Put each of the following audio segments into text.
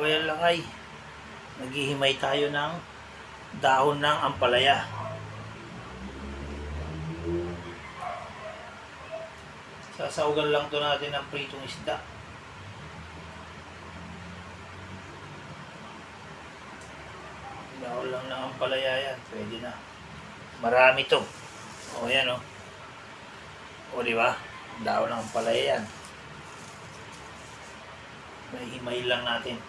Royal Lakay, naghihimay tayo ng dahon ng ampalaya. Sasaugan lang to natin ng pritong isda. Dahon lang ng ampalaya yan, pwede na. Marami to. O yan o. O diba? Dahon ng ampalaya yan. May himay lang natin.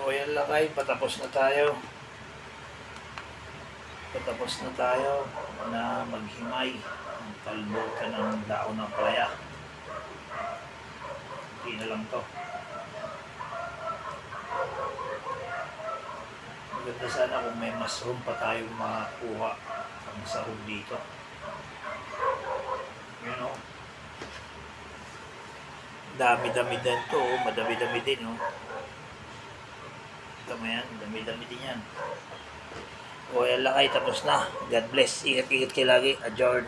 Royal Lakay, patapos na tayo. Patapos na tayo na maghimay ng talbutan ng daon ng palaya. Hindi na lang to. Maganda sana kung may mushroom pa tayong makuha ang sahog dito. Yun o. Dami-dami din to. Madami-dami din o. Tama yan, dami-dami din yan. Royal Lakay, tapos na. God bless. Ingat-ingat kayo lagi. Adjourn.